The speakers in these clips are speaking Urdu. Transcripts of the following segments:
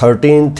13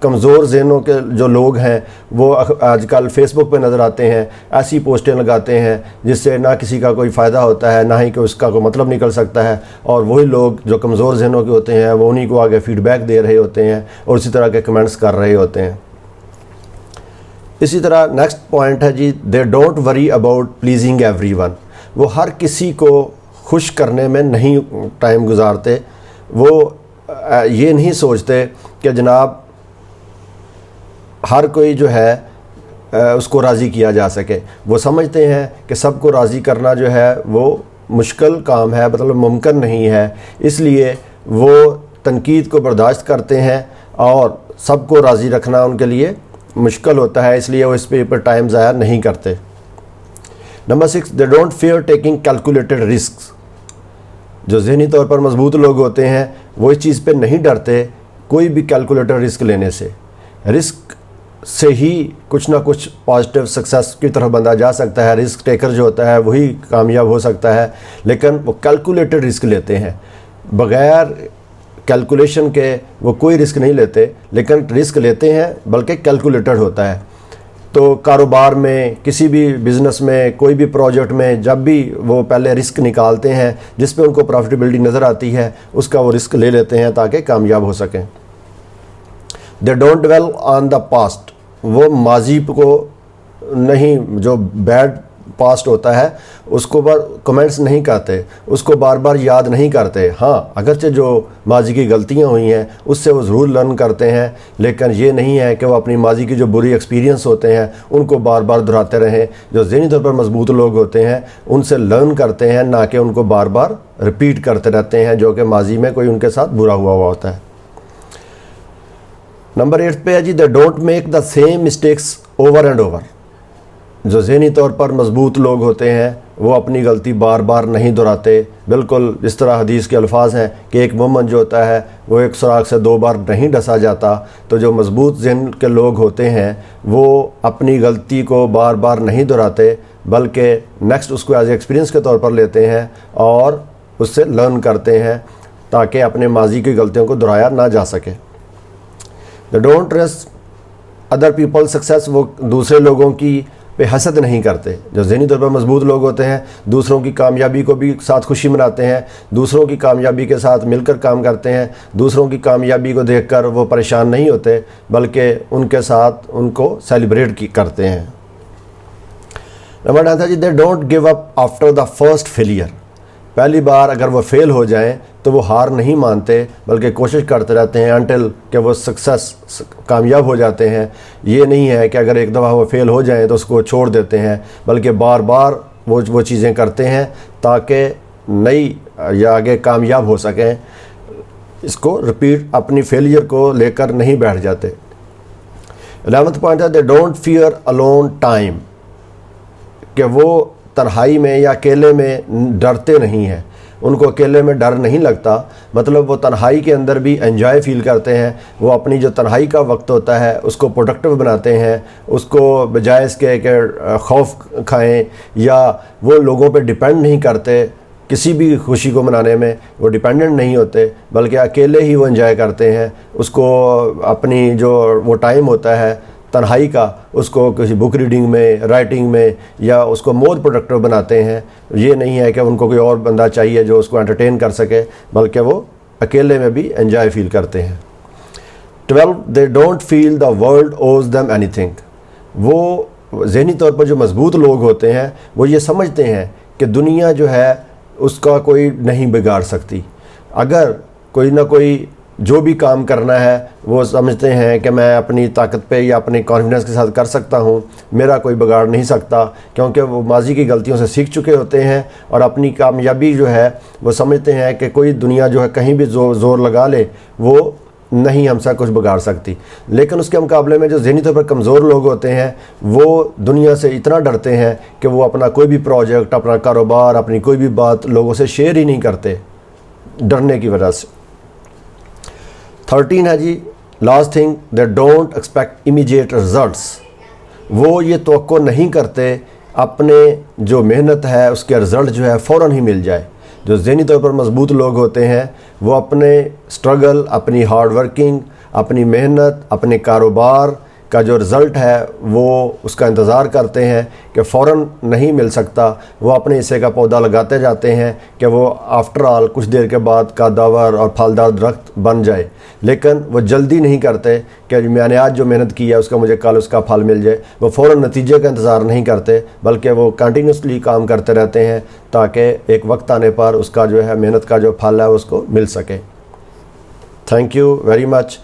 کمزور ذہنوں کے جو لوگ ہیں وہ آج کل فیس بک پہ نظر آتے ہیں، ایسی پوسٹیں لگاتے ہیں جس سے نہ کسی کا کوئی فائدہ ہوتا ہے، نہ ہی کہ اس کا کوئی مطلب نکل سکتا ہے، اور وہی لوگ جو کمزور ذہنوں کے ہوتے ہیں وہ انہی کو آگے فیڈ بیک دے رہے ہوتے ہیں اور اسی طرح کے کمنٹس کر رہے ہوتے ہیں۔ اسی طرح نیکسٹ پوائنٹ ہے جی، they don't worry about pleasing every one. وہ ہر کسی کو خوش کرنے میں نہیں ٹائم گزارتے، وہ یہ نہیں سوچتے کہ جناب ہر کوئی جو ہے اس کو راضی کیا جا سکے۔ وہ سمجھتے ہیں کہ سب کو راضی کرنا جو ہے وہ مشکل کام ہے، مطلب ممکن نہیں ہے، اس لیے وہ تنقید کو برداشت کرتے ہیں اور سب کو راضی رکھنا ان کے لیے مشکل ہوتا ہے، اس لیے وہ اس پہ ٹائم ضائع نہیں کرتے۔ Number 6، they don't fear taking calculated risks. جو ذہنی طور پر مضبوط لوگ ہوتے ہیں وہ اس چیز پہ نہیں ڈرتے کوئی بھی کیلکولیٹڈ رسک لینے سے۔ رسک سے ہی کچھ نہ کچھ پازیٹیو سکسیس کی طرف بندہ جا سکتا ہے، رسک ٹیکر جو ہوتا ہے وہی کامیاب ہو سکتا ہے، لیکن وہ کیلکولیٹڈ رسک لیتے ہیں، بغیر کیلکولیشن کے وہ کوئی رسک نہیں لیتے، لیکن رسک لیتے ہیں بلکہ کیلکولیٹڈ ہوتا ہے۔ تو کاروبار میں، کسی بھی بزنس میں، کوئی بھی پروجیکٹ میں جب بھی وہ پہلے رسک نکالتے ہیں جس پہ ان کو پروفٹیبلٹی نظر آتی ہے اس کا وہ رسک لے لیتے ہیں تاکہ کامیاب ہو سکیں۔ They don't dwell on the past. وہ ماضی کو نہیں، جو بیڈ پاسٹ ہوتا ہے اس کو کمنٹس نہیں کرتے، اس کو بار بار یاد نہیں کرتے۔ ہاں اگرچہ جو ماضی کی غلطیاں ہوئی ہیں اس سے وہ ضرور لرن کرتے ہیں، لیکن یہ نہیں ہے کہ وہ اپنی ماضی کی جو بری ایکسپیرینس ہوتے ہیں ان کو بار بار دہراتے رہیں۔ جو ذہنی طور پر مضبوط لوگ ہوتے ہیں ان سے لرن کرتے ہیں، نہ کہ ان کو بار بار ریپیٹ کرتے رہتے ہیں جو کہ ماضی میں کوئی ان کے ساتھ برا ہوا ہوتا ہے۔ نمبر 8 پہ ہے جی، they don't make the same mistakes over and over. جو ذہنی طور پر مضبوط لوگ ہوتے ہیں وہ اپنی غلطی بار بار نہیں دہراتے، بالکل اس طرح حدیث کے الفاظ ہیں کہ ایک مومن جو ہوتا ہے وہ ایک سراغ سے 2 بار نہیں ڈسا جاتا۔ تو جو مضبوط ذہن کے لوگ ہوتے ہیں وہ اپنی غلطی کو بار بار نہیں دہراتے بلکہ نیکسٹ اس کو ایز ایکسپیرینس کے طور پر لیتے ہیں اور اس سے لرن کرتے ہیں تاکہ اپنے ماضی کی غلطیوں کو دہرایا نہ جا سکے۔ They don't resent other people success. وہ دوسرے لوگوں کی پہ حسد نہیں کرتے۔ جو ذہنی طور پر مضبوط لوگ ہوتے ہیں دوسروں کی کامیابی کو بھی ساتھ خوشی مناتے ہیں، دوسروں کی کامیابی کے ساتھ مل کر کام کرتے ہیں، دوسروں کی کامیابی کو دیکھ کر وہ پریشان نہیں ہوتے بلکہ ان کے ساتھ ان کو سیلیبریٹ کرتے ہیں۔ نمبر 9 ہے جی، they don't give up after the first failure. پہلی بار اگر وہ فیل ہو جائیں تو وہ ہار نہیں مانتے بلکہ کوشش کرتے رہتے ہیں انٹل کہ وہ سکسیس کامیاب ہو جاتے ہیں۔ یہ نہیں ہے کہ اگر ایک دفعہ وہ فیل ہو جائیں تو اس کو چھوڑ دیتے ہیں، بلکہ بار بار وہ چیزیں کرتے ہیں تاکہ نئی یا آگے کامیاب ہو سکیں۔ اس کو ریپیٹ، اپنی فیلئر کو لے کر نہیں بیٹھ جاتے۔ 11 پوائنٹ ہے، they don't fear alone time. کہ وہ تنہائی میں یا اکیلے میں ڈرتے نہیں ہیں، ان کو اکیلے میں ڈر نہیں لگتا، مطلب وہ تنہائی کے اندر بھی انجوائے فیل کرتے ہیں۔ وہ اپنی جو تنہائی کا وقت ہوتا ہے اس کو پروڈکٹیو بناتے ہیں، اس کو بجائے اس کے کہ خوف کھائیں یا وہ لوگوں پہ ڈیپینڈ نہیں کرتے، کسی بھی خوشی کو منانے میں وہ ڈیپینڈنٹ نہیں ہوتے بلکہ اکیلے ہی وہ انجوائے کرتے ہیں۔ اس کو اپنی جو وہ ٹائم ہوتا ہے تنہائی کا اس کو کسی بک ریڈنگ میں، رائٹنگ میں یا اس کو مور پروڈکٹیو بناتے ہیں۔ یہ نہیں ہے کہ ان کو کوئی اور بندہ چاہیے جو اس کو انٹرٹین کر سکے بلکہ وہ اکیلے میں بھی انجوائے فیل کرتے ہیں۔ 12 they don't feel the world owes them anything. وہ ذہنی طور پر جو مضبوط لوگ ہوتے ہیں وہ یہ سمجھتے ہیں کہ دنیا جو ہے اس کا کوئی نہیں بگاڑ سکتی۔ اگر کوئی نہ کوئی جو بھی کام کرنا ہے وہ سمجھتے ہیں کہ میں اپنی طاقت پہ یا اپنی کانفیڈنس کے ساتھ کر سکتا ہوں، میرا کوئی بگاڑ نہیں سکتا، کیونکہ وہ ماضی کی غلطیوں سے سیکھ چکے ہوتے ہیں اور اپنی کامیابی جو ہے وہ سمجھتے ہیں کہ کوئی دنیا جو ہے کہیں بھی زور لگا لے وہ نہیں ہم سے کچھ بگاڑ سکتی۔ لیکن اس کے مقابلے میں جو ذہنی طور پر کمزور لوگ ہوتے ہیں وہ دنیا سے اتنا ڈرتے ہیں کہ وہ اپنا کوئی بھی پروجیکٹ، اپنا کاروبار، اپنی کوئی بھی بات لوگوں سے شیئر ہی نہیں کرتے ڈرنے کی وجہ سے۔ 13 ہے جی، last thing, they don't expect immediate results. وہ یہ توقع نہیں کرتے اپنے جو محنت ہے اس کے رزلٹ جو ہے فوراً ہی مل جائے۔ جو ذہنی طور پر مضبوط لوگ ہوتے ہیں وہ اپنے سٹرگل، اپنی ہارڈ ورکنگ، اپنی محنت، اپنے کاروبار کا جو رزلٹ ہے وہ اس کا انتظار کرتے ہیں کہ فوراً نہیں مل سکتا، وہ اپنے حصے کا پودا لگاتے جاتے ہیں کہ وہ آفٹر آل کچھ دیر کے بعد قداور اور پھلدار درخت بن جائے، لیکن وہ جلدی نہیں کرتے کہ میں نے آج جو محنت کی ہے اس کا مجھے کل اس کا پھل مل جائے۔ وہ فوراً نتیجے کا انتظار نہیں کرتے، بلکہ وہ کنٹینیوسلی کام کرتے رہتے ہیں تاکہ ایک وقت آنے پر اس کا جو ہے محنت کا جو پھل ہے اس کو مل سکے۔ Thank you very much.